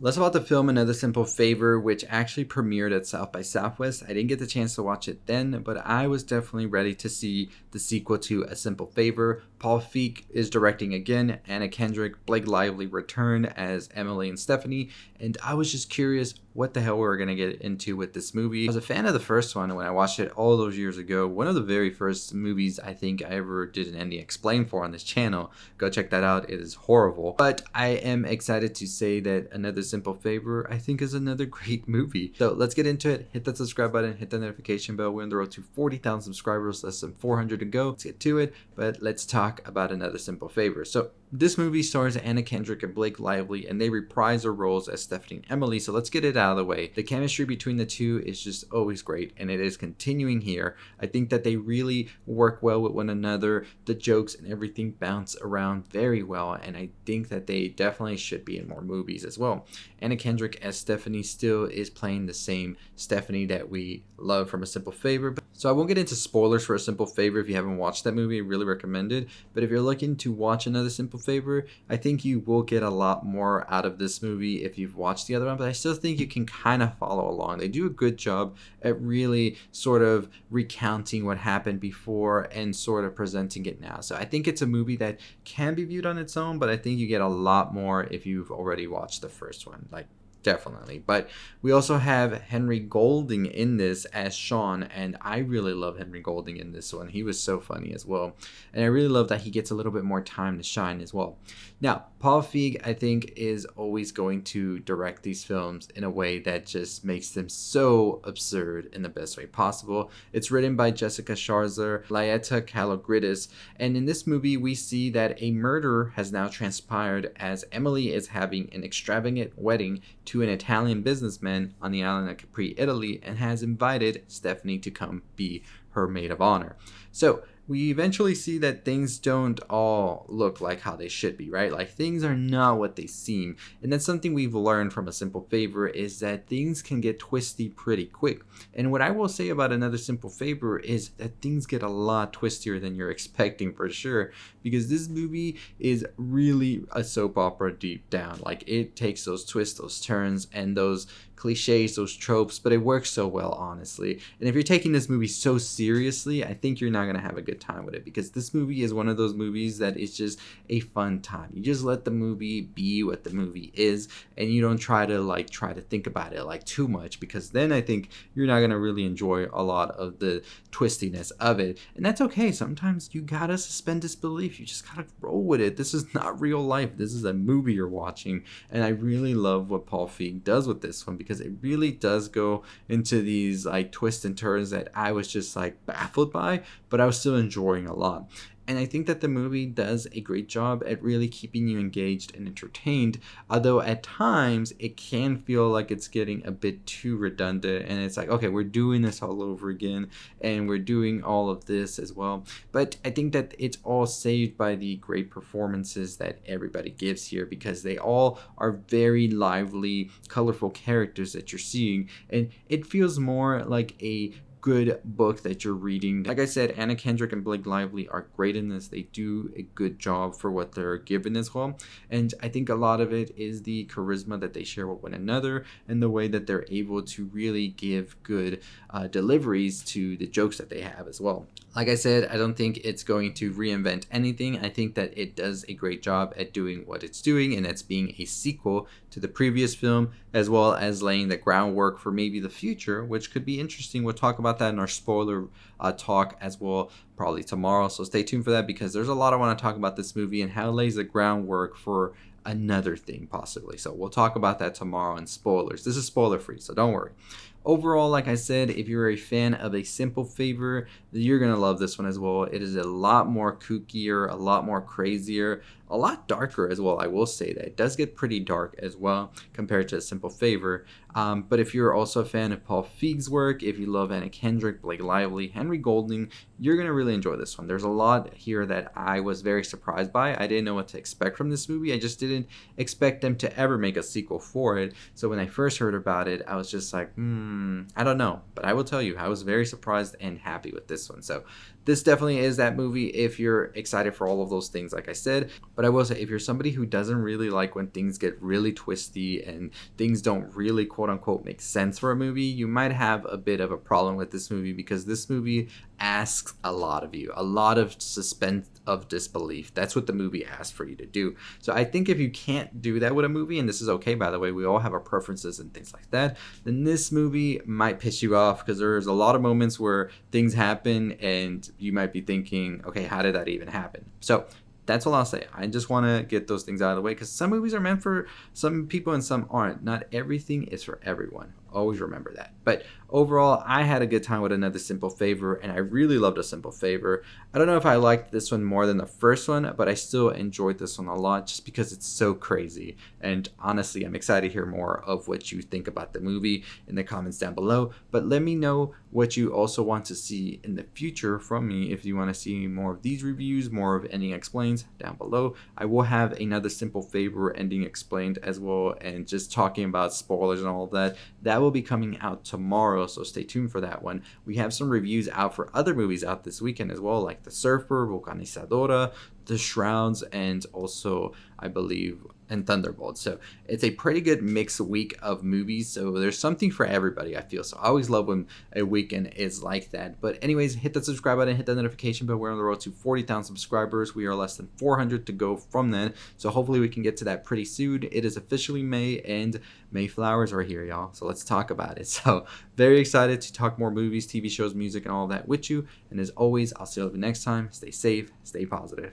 Less about the film Another Simple Favor, which actually premiered at South by Southwest. I didn't get the chance to watch it then, but I was definitely ready to see the sequel to A Simple Favor. Paul Feig is directing again, Anna Kendrick, Blake Lively return as Emily and Stephanie, and I was just curious what the hell we were going to get into with this movie. I was a fan of the first one when I watched it all those years ago. One of the very first movies I think I ever did an Ending Explain for on this channel. Go check that out. It is horrible. But I am excited to say that Another Simple Favor, I think, is another great movie. So let's get into it. Hit that subscribe button, hit that notification bell. We're on the road to 40,000 subscribers, less than 400 to go. Let's get to it, but let's talk about Another Simple Favor. So this movie stars Anna Kendrick and Blake Lively, and they reprise their roles as Stephanie and Emily, so let's get it out of the way. The chemistry between the two is just always great, and it is continuing here. I think that they really work well with one another. The jokes and everything bounce around very well, and I think that they definitely should be in more movies as well. Anna Kendrick as Stephanie still is playing the same Stephanie that we love from A Simple Favor. So I won't get into spoilers for A Simple Favor. If you haven't watched that movie, I really recommend it. But if you're looking to watch Another Simple Favor, I think you will get a lot more out of this movie if you've watched the other one, but I still think you can kind of follow along. They do a good job at really sort of recounting what happened before and sort of presenting it now. So I think it's a movie that can be viewed on its own, but I think you get a lot more if you've already watched the first one. Like, definitely. But we also have Henry Golding in this as Sean, and I really love Henry Golding in this one. He was so funny as well, and I really love that he gets a little bit more time to shine as well. Now, Paul Feig, I think, is always going to direct these films in a way that just makes them so absurd in the best way possible. It's written by Jessica Sharzer, Laeta Kalogridis, and in this movie we see that a murder has now transpired as Emily is having an extravagant wedding to an Italian businessman on the island of Capri, Italy, and has invited Stephanie to come be her maid of honor. So we eventually see that things don't all look like how they should be, right? Like, things are not what they seem. And that's something we've learned from A Simple Favor, is that things can get twisty pretty quick. And what I will say about Another Simple Favor is that things get a lot twistier than you're expecting, for sure, because this movie is really a soap opera deep down. Like, it takes those twists, those turns, and those cliches, those tropes, but it works so well, honestly. And if you're taking this movie so seriously, I think you're not going to have a good time with it, because this movie is one of those movies that is just a fun time. You just let the movie be what the movie is, and you don't try to think about it like too much, because then I think you're not going to really enjoy a lot of the twistiness of it. And that's okay. Sometimes you gotta suspend disbelief. You just gotta roll with it. This is not real life. This is a movie you're watching, and I really love what Paul Feig does with this one, because it really does go into these like twists and turns that I was just like baffled by, but I was still enjoying a lot. And I think that the movie does a great job at really keeping you engaged and entertained, although at times it can feel like it's getting a bit too redundant, and it's like, okay, we're doing this all over again, and we're doing all of this as well. But I think that it's all saved by the great performances that everybody gives here, because they all are very lively, colorful characters that you're seeing, and it feels more like a good book that you're reading. Like I said, Anna Kendrick and Blake Lively are great in this. They do a good job for what they're given as well. And I think a lot of it is the charisma that they share with one another, and the way that they're able to really give good deliveries to the jokes that they have as well. Like I said, I don't think it's going to reinvent anything. I think that it does a great job at doing what it's doing, and it's being a sequel to the previous film, as well as laying the groundwork for maybe the future, which could be interesting. We'll talk about that in our spoiler talk as well, probably tomorrow. So stay tuned for that, because there's a lot I want to talk about this movie and how it lays the groundwork for another thing possibly. So we'll talk about that tomorrow in spoilers. This is spoiler free, so don't worry. Overall, like I said, if you're a fan of A Simple Favor, you're going to love this one as well. It is a lot more kookier, a lot more crazier, a lot darker as well. I will say that it does get pretty dark as well compared to A Simple Favor. But if you're also a fan of Paul Feig's work, if you love Anna Kendrick, Blake Lively, Henry Golding, you're going to really enjoy this one. There's a lot here that I was very surprised by. I didn't know what to expect from this movie. I just didn't expect them to ever make a sequel for it. So when I first heard about it, I was just like, I don't know. But I will tell you, I was very surprised and happy with this one. So this definitely is that movie if you're excited for all of those things, like I said. But I will say, if you're somebody who doesn't really like when things get really twisty and things don't really quote unquote make sense for a movie, you might have a bit of a problem with this movie, because this movie asks a lot of you, a lot of suspense of disbelief. That's what the movie asked for you to do. So I think if you can't do that with a movie, and this is okay, by the way, we all have our preferences and things like that, then this movie might piss you off, because there's a lot of moments where things happen and you might be thinking, okay, how did that even happen? So that's all I'll say. I just want to get those things out of the way, because some movies are meant for some people and some aren't. Not everything is for everyone. Always remember that. But overall, I had a good time with Another Simple Favor, and I really loved A Simple Favor. I don't know if I liked this one more than the first one, but I still enjoyed this one a lot just because it's so crazy. And honestly, I'm excited to hear more of what you think about the movie in the comments down below. But let me know what you also want to see in the future from me. If you want to see more of these reviews, more of Ending Explains, down below. I will have Another Simple Favor Ending Explained as well, and just talking about spoilers and all of that. That will be coming out tomorrow, so stay tuned for that one. We have some reviews out for other movies out this weekend as well, like The Surfer, Vulcanizadora, The Shrouds, and also, I believe, and Thunderbolt. So it's a pretty good mixed week of movies. So there's something for everybody, I feel. So I always love when a weekend is like that. But anyways, hit that subscribe button, hit that notification bell. We're on the road to 40,000 subscribers. We are less than 400 to go from then. So hopefully we can get to that pretty soon. It is officially May, and May flowers are here, y'all. So let's talk about it. So very excited to talk more movies, TV shows, music, and all of that with you. And as always, I'll see you next time. Stay safe, stay positive.